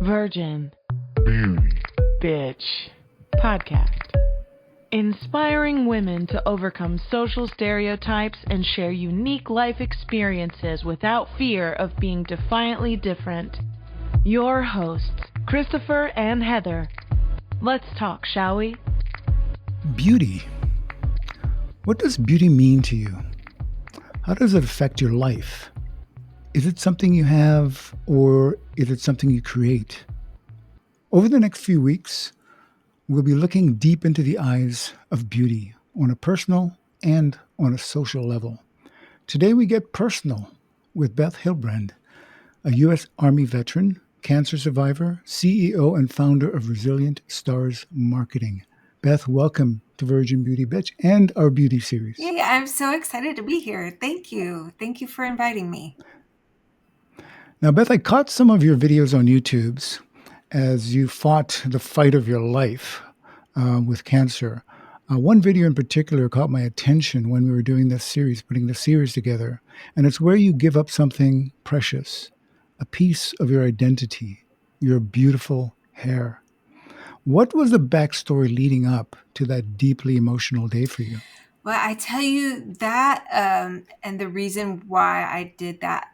Virgin. Beauty. Bitch. Podcast. Inspiring women to overcome social stereotypes and share unique life experiences without fear of being defiantly different. Your hosts, Christopher and Heather. Let's talk, shall we? Beauty. What does beauty mean to you? How does it affect your life? Is it something you have, or is it something you create? Over the next few weeks, we'll be looking deep into the eyes of beauty on a personal and on a social level. Today we get personal with Beth Hildbrand, a U.S. Army veteran, cancer survivor, CEO and founder of Resilient Stars Marketing. Beth, welcome to Virgin Beauty Bitch and our beauty series. Yeah, I'm so excited to be here. Thank you. Thank you for inviting me. Now, Beth, I caught some of your videos on YouTube's as you fought the fight of your life with cancer. One video in particular caught my attention when we were doing this series, putting the series together. And it's where you give up something precious, a piece of your identity, your beautiful hair. What was the backstory leading up to that deeply emotional day for you? Well, I tell you that, and the reason why I did that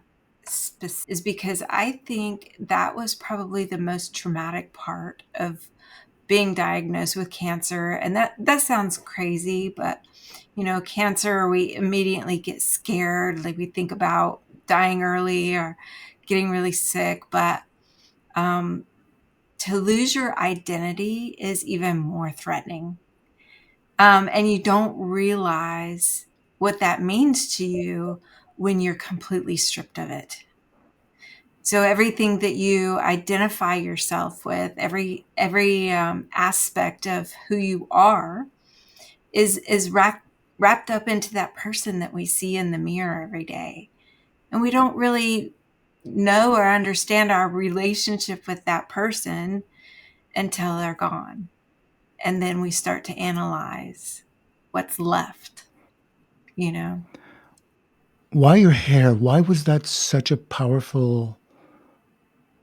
is because I think that was probably the most traumatic part of being diagnosed with cancer. And that sounds crazy, but cancer, we immediately get scared. Like we think about dying early or getting really sick, but to lose your identity is even more threatening. And you don't realize what that means to you when you're completely stripped of it. So everything that you identify yourself with, every aspect of who you are is wrapped up into that person that we see in the mirror every day. And we don't really know or understand our relationship with that person until they're gone. And then we start to analyze what's left, Why your hair? Why was that such a powerful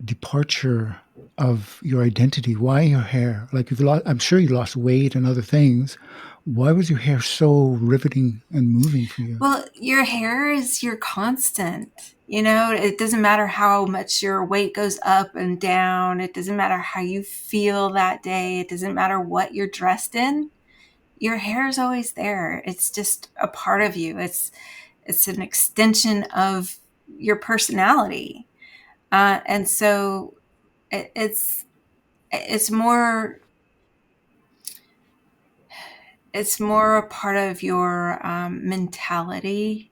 departure of your identity? Why your hair? Like I'm sure you lost weight and other things. Why was your hair so riveting and moving for you? Well, your hair is your constant. It doesn't matter how much your weight goes up and down. It doesn't matter how you feel that day. It doesn't matter what you're dressed in. Your hair is always there. It's just a part of you. It's an extension of your personality. And so it's more a part of your mentality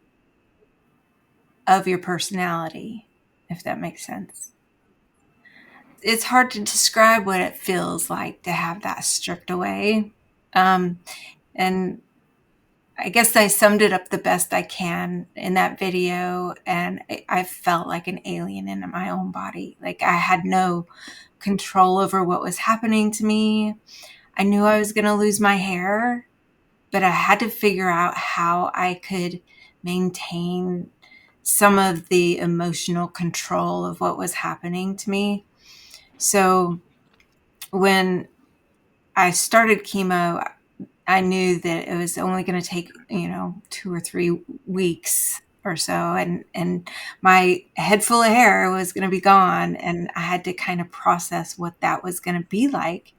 of your personality, if that makes sense. It's hard to describe what it feels like to have that stripped away. And I guess I summed it up the best I can in that video, and I felt like an alien in my own body. Like I had no control over what was happening to me. I knew I was going to lose my hair, but I had to figure out how I could maintain some of the emotional control of what was happening to me. So when I started chemo, I knew that it was only going to take, 2 or 3 weeks or so. And my head full of hair was going to be gone. And I had to kind of process what that was going to be like.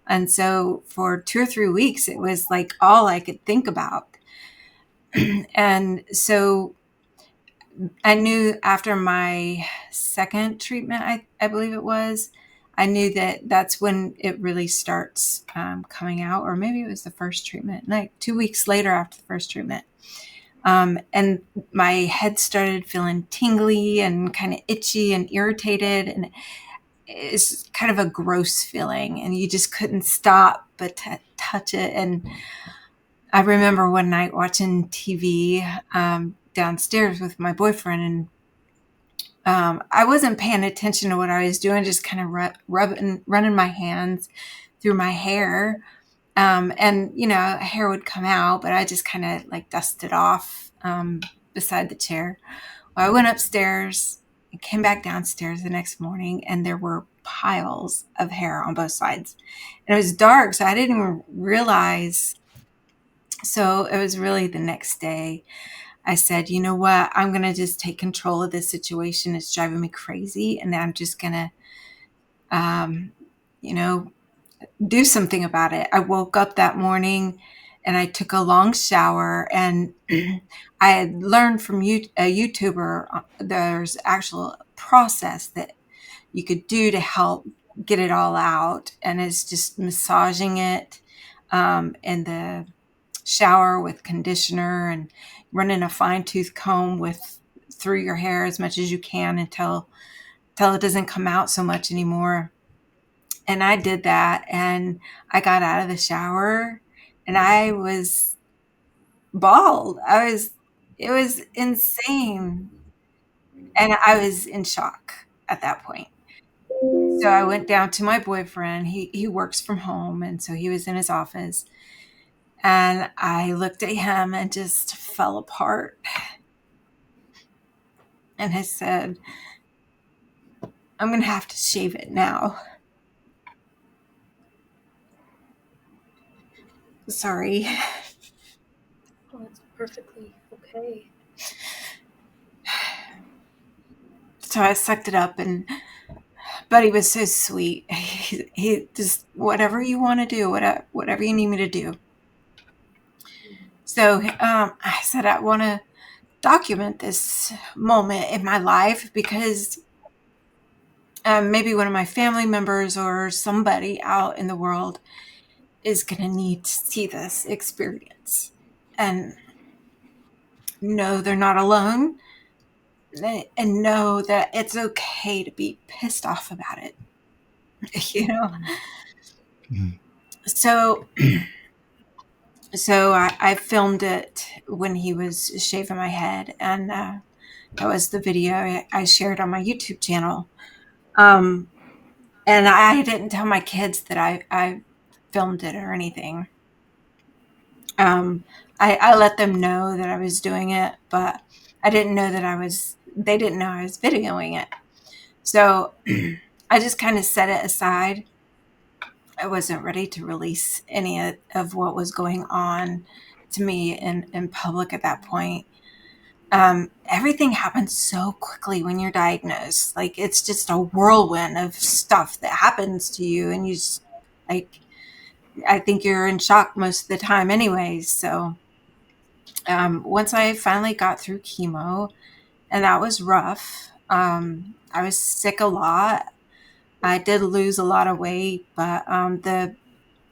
And so for 2 or 3 weeks, it was like all I could think about. And so I knew after my second treatment, I believe it was, I knew that that's when it really starts coming out, or maybe it was the first treatment, like 2 weeks later after the first treatment. And my head started feeling tingly and kind of itchy and irritated. And it's kind of a gross feeling, and you just couldn't stop but to touch it. And I remember one night watching TV downstairs with my boyfriend, and I wasn't paying attention to what I was doing, just kind of running my hands through my hair. And, hair would come out, but I just kind of like dusted off beside the chair. Well, I went upstairs I came back downstairs the next morning and there were piles of hair on both sides. And it was dark, so I didn't even realize. So it was really the next day. I said, you know what? I'm going to just take control of this situation. It's driving me crazy. And I'm just going to, you know, do something about it. I woke up that morning and I took a long shower, and I had learned from a YouTuber, there's actual process that you could do to help get it all out. And it's just massaging it in the shower with conditioner and running a fine tooth comb through your hair as much as you can until it doesn't come out so much anymore. And I did that, and I got out of the shower and I was bald. It was insane. And I was in shock at that point. So I went down to my boyfriend. He works from home, and so he was in his office. And I looked at him and just fell apart. And I said, I'm going to have to shave it now. Sorry. Oh, that's perfectly okay. So I sucked it up, but he was so sweet. He just, whatever you want to do, whatever you need me to do. So I said, I want to document this moment in my life because maybe one of my family members or somebody out in the world is going to need to see this experience and know they're not alone, and know that it's okay to be pissed off about it. You know? Mhm. So I filmed it when he was shaving my head, and that was the video I shared on my YouTube channel. And I didn't tell my kids that I filmed it or anything. I let them know that I was doing it, but I didn't know they didn't know I was videoing it. So I just kind of set it aside. I wasn't ready to release any of what was going on to me in public at that point. Everything happens so quickly when you're diagnosed. Like, it's just a whirlwind of stuff that happens to you, and you just, like, I think you're in shock most of the time anyways. So once I finally got through chemo, and that was rough, I was sick a lot. I did lose a lot of weight, but the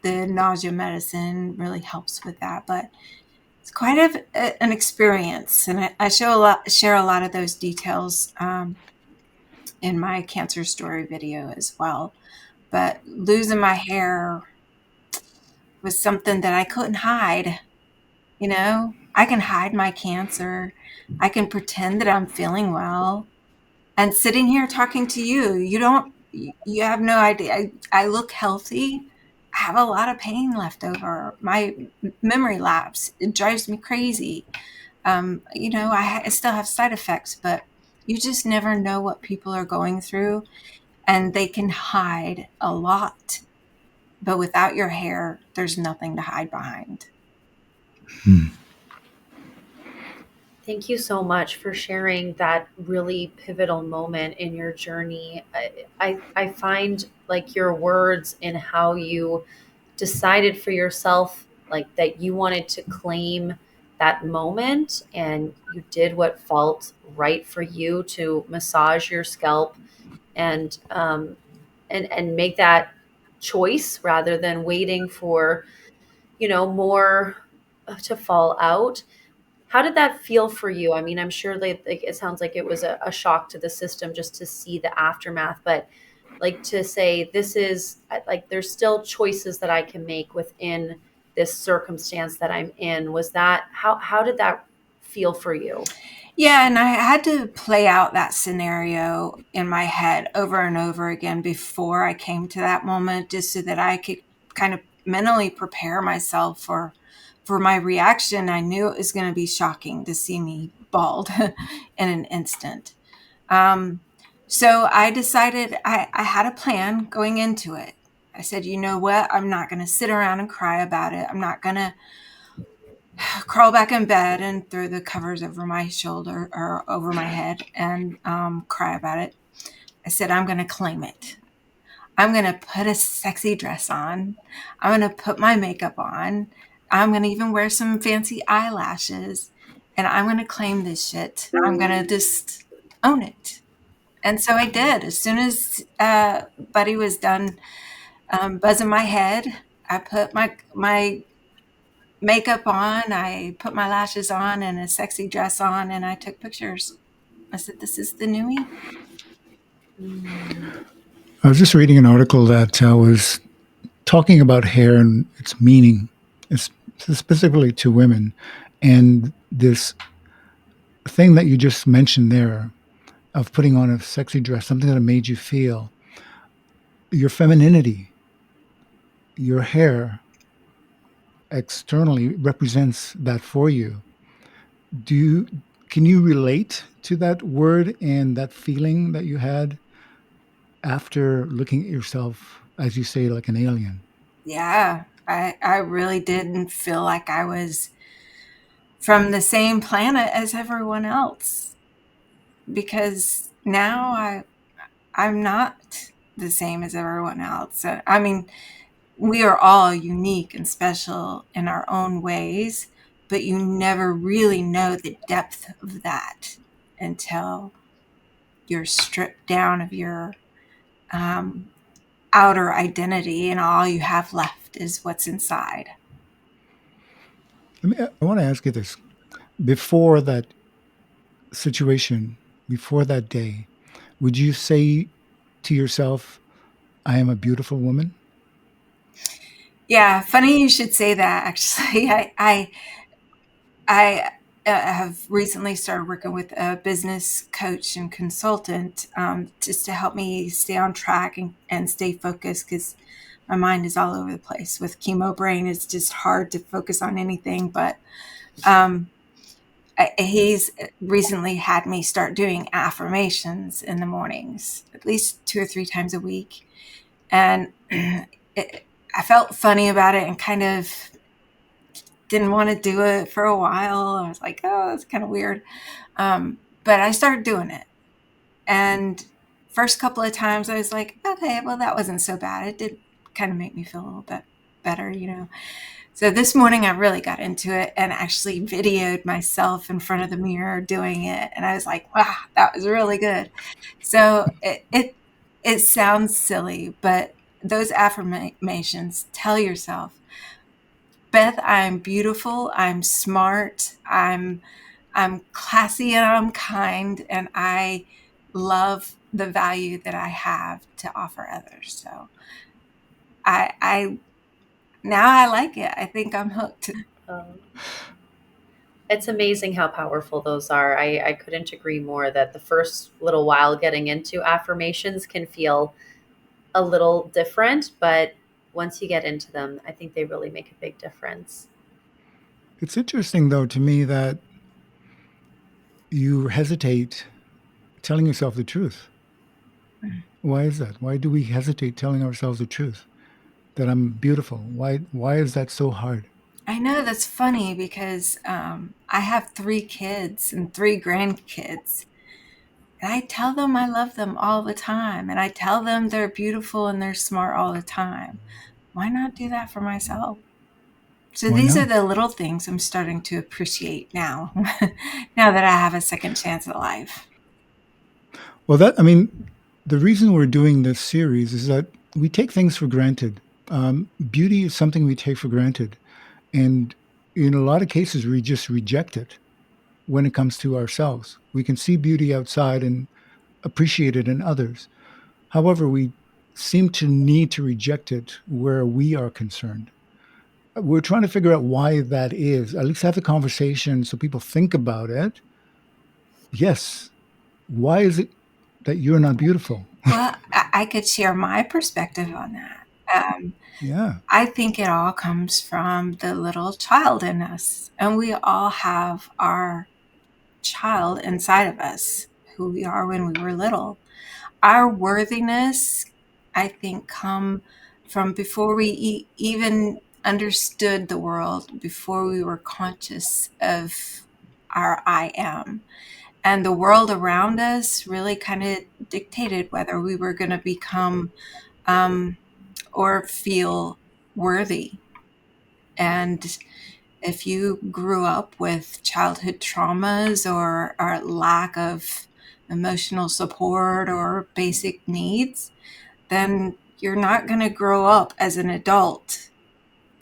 nausea medicine really helps with that. But it's quite an experience, and I share a lot of those details in my cancer story video as well. But losing my hair was something that I couldn't hide. You know, I can hide my cancer. I can pretend that I'm feeling well. And sitting here talking to you, you have no idea. I look healthy. I have a lot of pain left over. My memory lapse, it drives me crazy. You know, I still have side effects, but you just never know what people are going through, and they can hide a lot. But without your hair, there's nothing to hide behind. Thank you so much for sharing that really pivotal moment in your journey. I find like your words and how you decided for yourself, like that you wanted to claim that moment and you did what felt right for you to massage your scalp and and make that choice rather than waiting for, more to fall out. How did that feel for you? I mean, I'm sure like it sounds like it was a shock to the system just to see the aftermath, but like to say this is like there's still choices that I can make within this circumstance that I'm in. Was that how did that feel for you? Yeah, and I had to play out that scenario in my head over and over again before I came to that moment, just so that I could kind of mentally prepare myself for my reaction. I knew it was going to be shocking to see me bald in an instant. So I decided I had a plan going into it. I said, you know what? I'm not going to sit around and cry about it. I'm not going to crawl back in bed and throw the covers over my shoulder or over my head and cry about it. I said, I'm going to claim it. I'm going to put a sexy dress on. I'm going to put my makeup on. I'm going to even wear some fancy eyelashes. And I'm going to claim this shit. I'm going to just own it. And so I did. As soon as Buddy was done buzzing my head, I put my makeup on, I put my lashes on and a sexy dress on, and I took pictures. I said, this is the new me. I was just reading an article that was talking about hair and its meaning, it's specifically to women, and this thing that you just mentioned there of putting on a sexy dress, something that made you feel your femininity, your hair externally represents that for you. Do you can you relate to that word and that feeling that you had after looking at yourself, as you say, like an alien? Yeah, I really didn't feel like I was from the same planet as everyone else, because now I'm not the same as everyone else. I mean, we are all unique and special in our own ways, but you never really know the depth of that until you're stripped down of your um, outer identity and all you have left is what's inside. I want to ask you this. Before that situation, before that day, would you say to yourself, I am a beautiful woman? Yeah, funny you should say that. Actually, I have recently started working with a business coach and consultant, just to help me stay on track and stay focused, because my mind is all over the place. With chemo brain, it's just hard to focus on anything. But um, he's recently had me start doing affirmations in the mornings, at least 2 or 3 times a week. And I felt funny about it and kind of didn't want to do it for a while. I was like, oh, that's kind of weird. But I started doing it. And first couple of times I was like, okay, well, that wasn't so bad. It did kind of make me feel a little bit better. So this morning I really got into it and actually videoed myself in front of the mirror doing it. And I was like, wow, that was really good. So it sounds silly, but those affirmations, tell yourself, Beth, I'm beautiful, I'm smart, I'm classy, and I'm kind, and I love the value that I have to offer others. So I now I like it. I think I'm hooked. Um, it's amazing how powerful those are. I couldn't agree more that the first little while getting into affirmations can feel a little different, but once you get into them, I think they really make a big difference. It's interesting, though, to me that you hesitate telling yourself the truth. Why is that? Why do we hesitate telling ourselves the truth that I'm beautiful? Why is that so hard? I know, that's funny because I have 3 kids and 3 grandkids. And I tell them I love them all the time. And I tell them they're beautiful and they're smart all the time. Why not do that for myself? So Why these are not? the little things I'm starting to appreciate now, now that I have a second chance at life. Well, I mean, the reason we're doing this series is that we take things for granted. Beauty is something we take for granted. And in a lot of cases, we just reject it when it comes to ourselves. We can see beauty outside and appreciate it in others. However, we seem to need to reject it where we are concerned. We're trying to figure out why that is. At least have the conversation so people think about it. Yes. Why is it that you're not beautiful? Well, I could share my perspective on that. Yeah. I think it all comes from the little child in us. And we all have our child inside of us who we are when we were little. Our worthiness, I think, come from before we even understood the world, before we were conscious of our I am. And the world around us really kind of dictated whether we were going to become or feel worthy. And if you grew up with childhood traumas or lack of emotional support or basic needs, then you're not going to grow up as an adult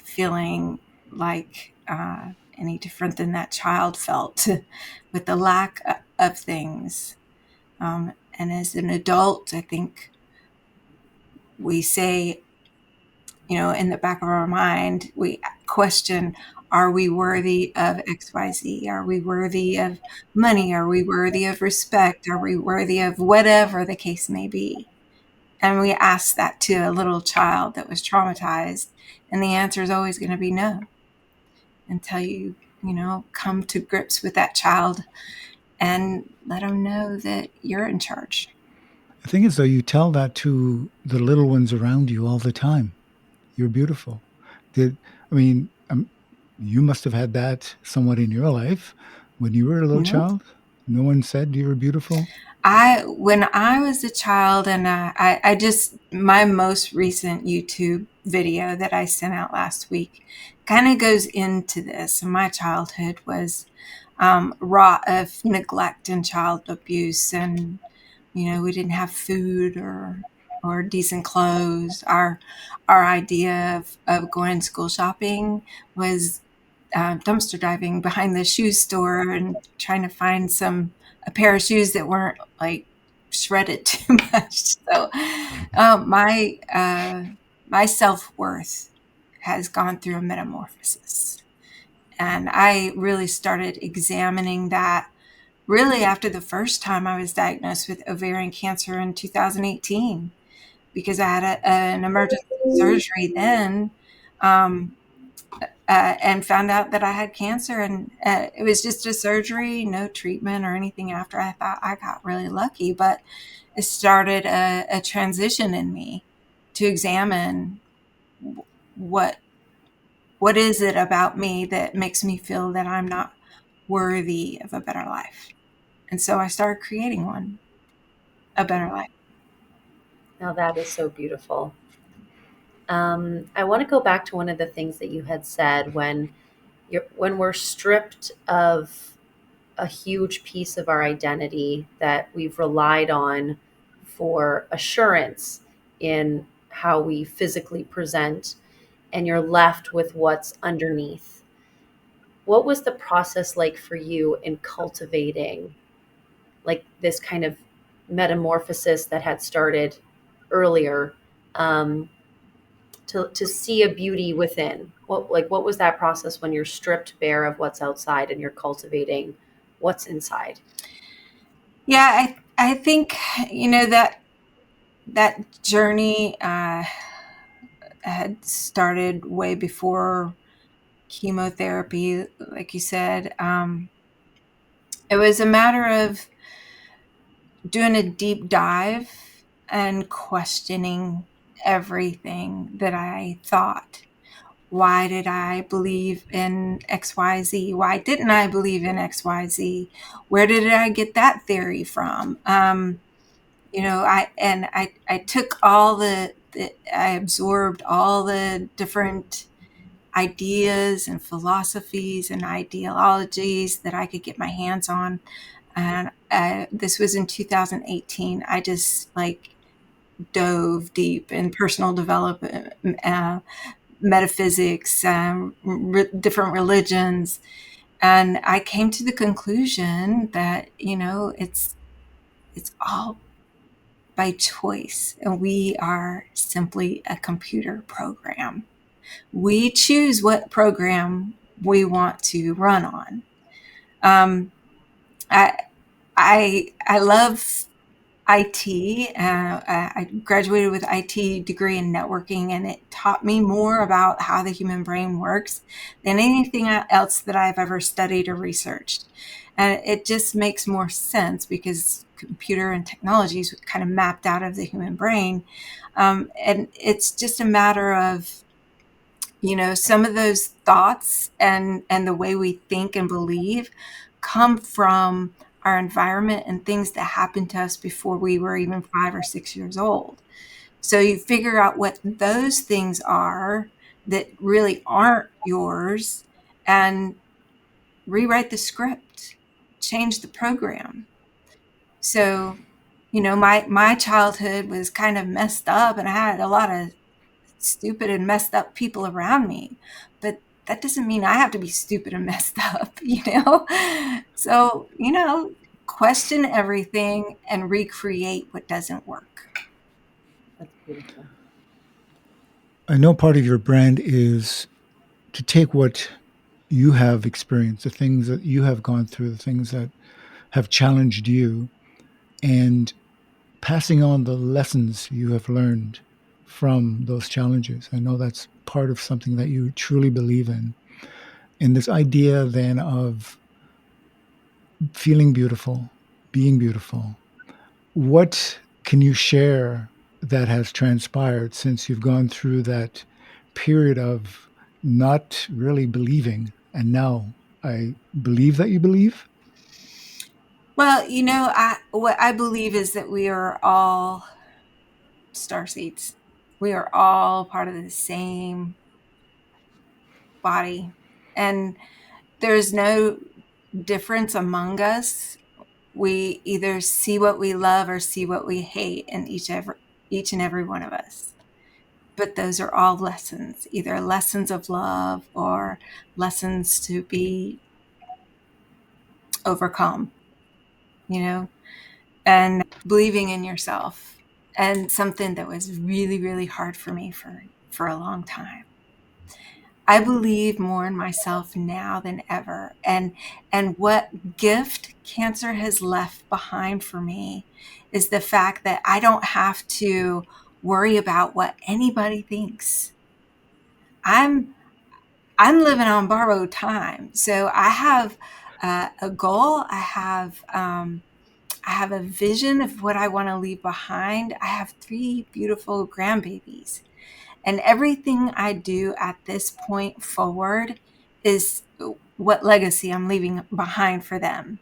feeling like any different than that child felt with the lack of things. And as an adult, I think we say, in the back of our mind, we question, are we worthy of XYZ? Are we worthy of money? Are we worthy of respect? Are we worthy of whatever the case may be? And we ask that to a little child that was traumatized, and the answer is always going to be no, until you come to grips with that child and let them know that you're in charge. The thing is, though, you tell that to the little ones around you all the time. You're beautiful. You must have had that somewhat in your life when you were a little child. No one said you were beautiful. When I was a child, and I just, my most recent YouTube video that I sent out last week kind of goes into this. My childhood was wrought of neglect and child abuse, and we didn't have food or decent clothes. Our idea of going school shopping was dumpster diving behind the shoe store and trying to find a pair of shoes that weren't like shredded too much. So my self-worth has gone through a metamorphosis, and I really started examining that really after the first time I was diagnosed with ovarian cancer in 2018, because I had an emergency surgery then, and found out that I had cancer, and it was just a surgery, no treatment or anything after. I thought I got really lucky, but it started a transition in me to examine what is it about me that makes me feel that I'm not worthy of a better life. And so I started creating a better life. Now that is so beautiful. I want to go back to one of the things that you had said when we're stripped of a huge piece of our identity that we've relied on for assurance in how we physically present, and you're left with what's underneath. What was the process like for you in cultivating like this kind of metamorphosis that had started earlier, to see a beauty within? What was that process when you're stripped bare of what's outside and you're cultivating what's inside? Yeah, I think that journey had started way before chemotherapy, like you said. It was a matter of doing a deep dive and questioning everything that I thought. Why did I believe in XYZ? Why didn't I believe in XYZ? Where did I get that theory from? I took I absorbed all the different ideas and philosophies and ideologies that I could get my hands on. And this was in 2018. I just dove deep in personal development, metaphysics, different religions. And I came to the conclusion that, it's all by choice, and we are simply a computer program. We choose what program we want to run on. I love IT. I graduated with IT degree in networking, and it taught me more about how the human brain works than anything else that I've ever studied or researched. And it just makes more sense because computer and technologies kind of mapped out of the human brain. And it's just a matter of, some of those thoughts and the way we think and believe come from our environment and things that happened to us before we were even 5 or 6 years old. So you figure out what those things are that really aren't yours and rewrite the script, change the program. So, my childhood was kind of messed up, and I had a lot of stupid and messed up people around me, but that doesn't mean I have to be stupid and messed up, So, question everything and recreate what doesn't work. That's beautiful. I know part of your brand is to take what you have experienced, the things that you have gone through, the things that have challenged you, and passing on the lessons you have learned from those challenges. I know that's part of something that you truly believe in. And this idea then of feeling beautiful, being beautiful. What can you share that has transpired since you've gone through that period of not really believing? And now I believe that you believe? Well, what I believe is that we are all starseeds. We are all part of the same body, and there's no difference among us. We either see what we love or see what we hate in each and every one of us. But those are all lessons, either lessons of love or lessons to be overcome, and believing in yourself. And something that was really, really hard for me for a long time. I believe more in myself now than ever. And what gift cancer has left behind for me is the fact that I don't have to worry about what anybody thinks. I'm living on borrowed time. So I have a goal. I have a vision of what I want to leave behind. I have 3 beautiful grandbabies. And everything I do at this point forward is what legacy I'm leaving behind for them.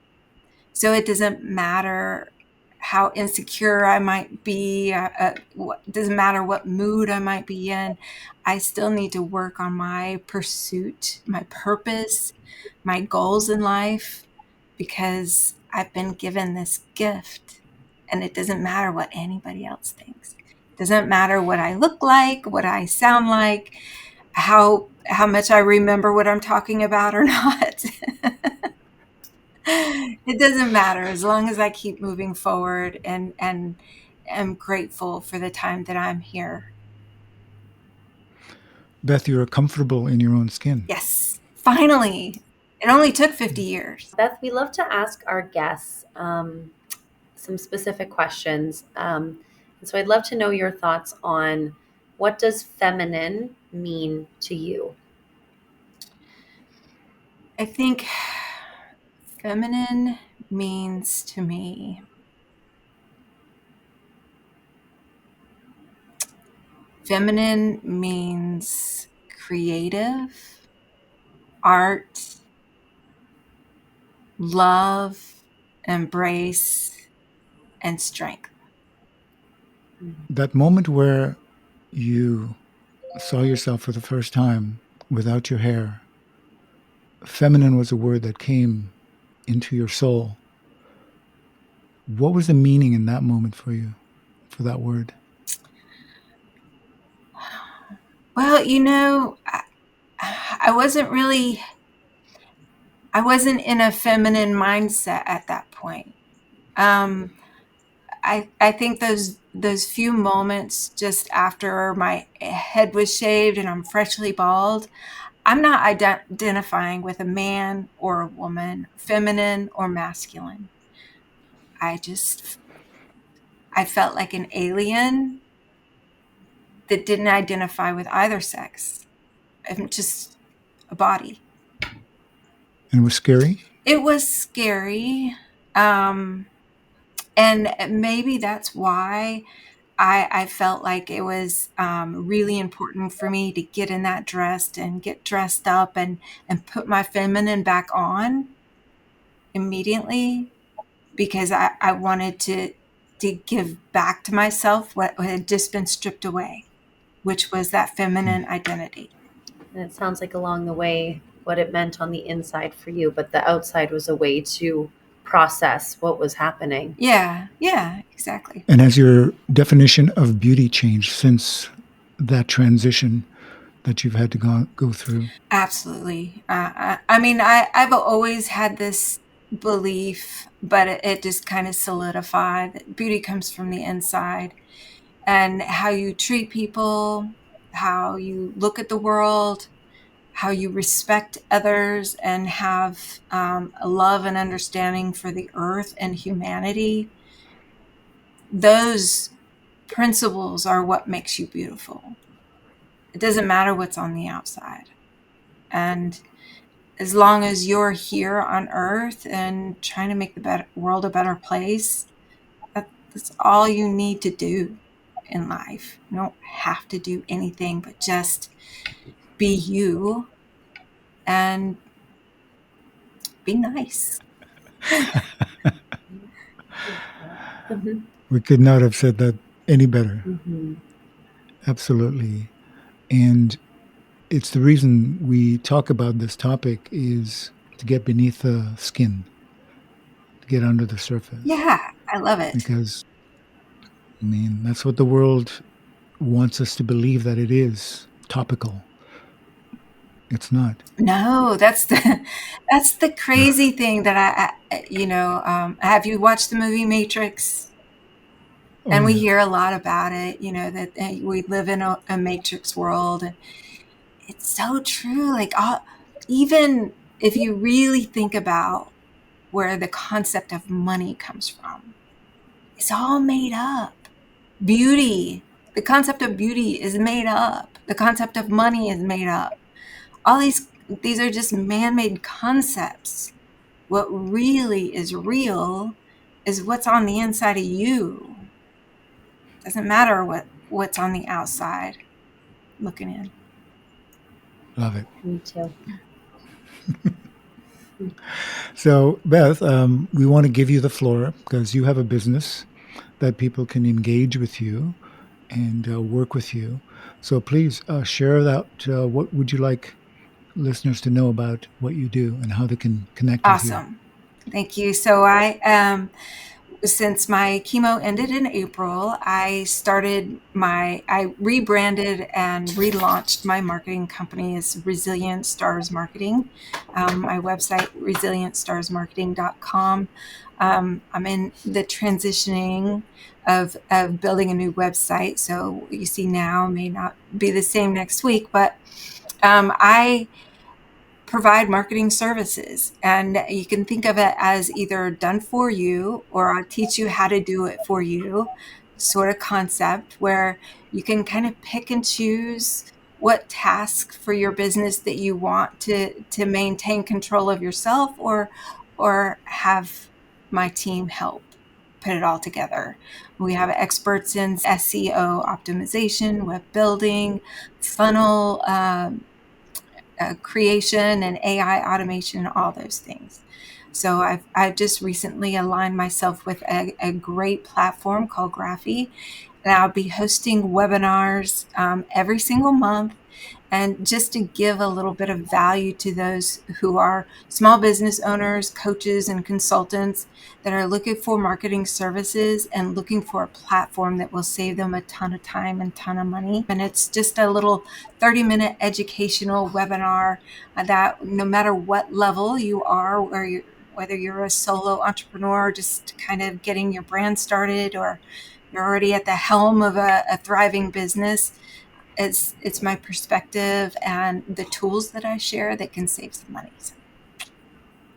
So it doesn't matter how insecure I might be. It doesn't matter what mood I might be in. I still need to work on my pursuit, my purpose, my goals in life, because I've been given this gift, and it doesn't matter what anybody else thinks. It doesn't matter what I look like, what I sound like, how much I remember what I'm talking about or not. It doesn't matter as long as I keep moving forward and am grateful for the time that I'm here. Beth, you're comfortable in your own skin. Yes, finally. It only took 50 years. Beth, we love to ask our guests some specific questions. And so I'd love to know your thoughts on what does feminine mean to you? I think feminine means to me feminine means creative, art, love, embrace, and strength. That moment where you saw yourself for the first time without your hair, feminine was a word that came into your soul. What was the meaning in that moment for you, for that word? Well, I wasn't in a feminine mindset at that point. I think those few moments just after my head was shaved and I'm freshly bald, I'm not identifying with a man or a woman, feminine or masculine. I felt like an alien that didn't identify with either sex. I'm just a body. And it was scary? It was scary. And maybe that's why I felt like it was really important for me to get in that dress and get dressed up and put my feminine back on immediately, because I wanted to give back to myself what had just been stripped away, which was that feminine identity. And it sounds like along the way, what it meant on the inside for you, but the outside was a way to process what was happening. Yeah, exactly. And has your definition of beauty changed since that transition that you've had to go through? Absolutely. I mean, I've always had this belief, but it just kind of solidified that beauty comes from the inside, and how you treat people, how you look at the world, how you respect others, and have a love and understanding for the earth and humanity. Those principles are what makes you beautiful. It doesn't matter what's on the outside. And as long as you're here on earth and trying to make the world a better place, that's all you need to do in life. You don't have to do anything but just be you and be nice. We could not have said that any better. Mm-hmm. Absolutely. And it's the reason we talk about this topic is to get beneath the skin, to get under the surface. Yeah, I love it. Because, I mean, that's what the world wants us to believe that it is, topical. It's not. No, that's the crazy thing that have you watched the movie Matrix? And we hear a lot about it, that we live in a matrix world. It's so true. Like, even if you really think about where the concept of money comes from, it's all made up. Beauty, the concept of beauty is made up. The concept of money is made up. All these are just man-made concepts. What really is real is what's on the inside of you. Doesn't matter what's on the outside looking in. Love it. Me too. So, Beth, we want to give you the floor because you have a business that people can engage with you and work with you. So please share that. What would you like listeners to know about what you do and how they can connect with you? Awesome. Thank you. So since my chemo ended in April, I rebranded and relaunched my marketing company as Resilient Stars Marketing. My website, resilientstarsmarketing.com. I'm in the transitioning of building a new website. So what you see now may not be the same next week, but I provide marketing services, and you can think of it as either done for you or I'll teach you how to do it for you sort of concept, where you can kind of pick and choose what task for your business that you want to maintain control of yourself, or have my team help put it all together. We have experts in SEO optimization, web building, funnel creation, and AI automation, all those things. So I've just recently aligned myself with a great platform called Graphy, and I'll be hosting webinars every single month, and just to give a little bit of value to those who are small business owners, coaches, and consultants that are looking for marketing services and looking for a platform that will save them a ton of time and ton of money. And it's just a little 30-minute educational webinar that no matter what level you are, whether you're a solo entrepreneur just kind of getting your brand started, or you're already at the helm of a thriving business, it's my perspective and the tools that I share that can save some money.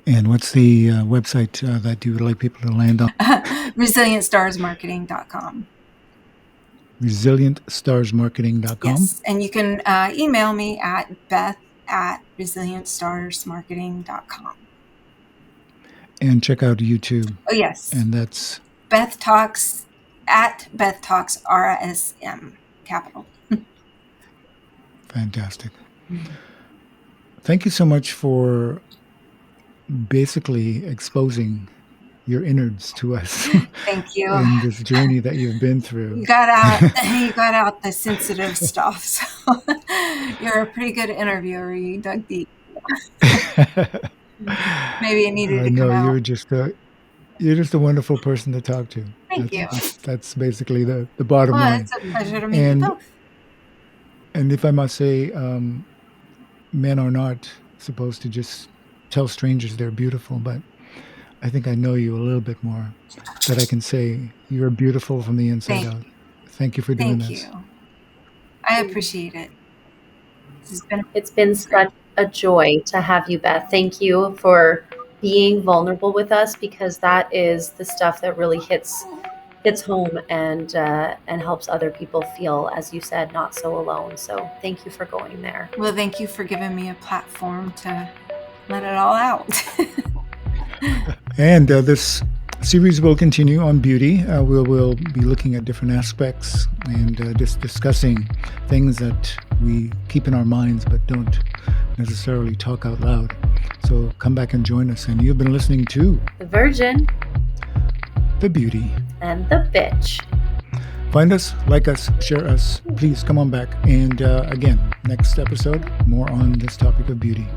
And what's the website that you would like people to land on? ResilientStarsMarketing.com. ResilientStarsMarketing.com. Yes, and you can email me at Beth@ResilientStarsMarketing.com. And check out YouTube. Oh, yes. And that's Beth Talks at Beth Talks RSM capital. Fantastic. Thank you so much for basically exposing your innards to us Thank you. in this journey that you've been through. You got out the sensitive stuff. So you're a pretty good interviewer. You dug deep. Maybe it needed to come No, out. you're just a wonderful person to talk to. Thank you. That's basically the bottom line. It's a pleasure to meet you both. And if I must say, men are not supposed to just tell strangers they're beautiful, but I think I know you a little bit more, that I can say you're beautiful from the inside out. Thank you for doing this. Thank you. I appreciate it. It's been such a joy to have you, Beth. Thank you for being vulnerable with us, because that is the stuff that really hits home and helps other people feel, as you said, not so alone. So thank you for going there. Well, thank you for giving me a platform to let it all out. And this series will continue on beauty. We'll be looking at different aspects and just discussing things that we keep in our minds but don't necessarily talk out loud. So come back and join us. And you've been listening to The Virgin, The Beauty, and The Bitch. Find us, like us, share us. Please come on back. And again, next episode, more on this topic of beauty.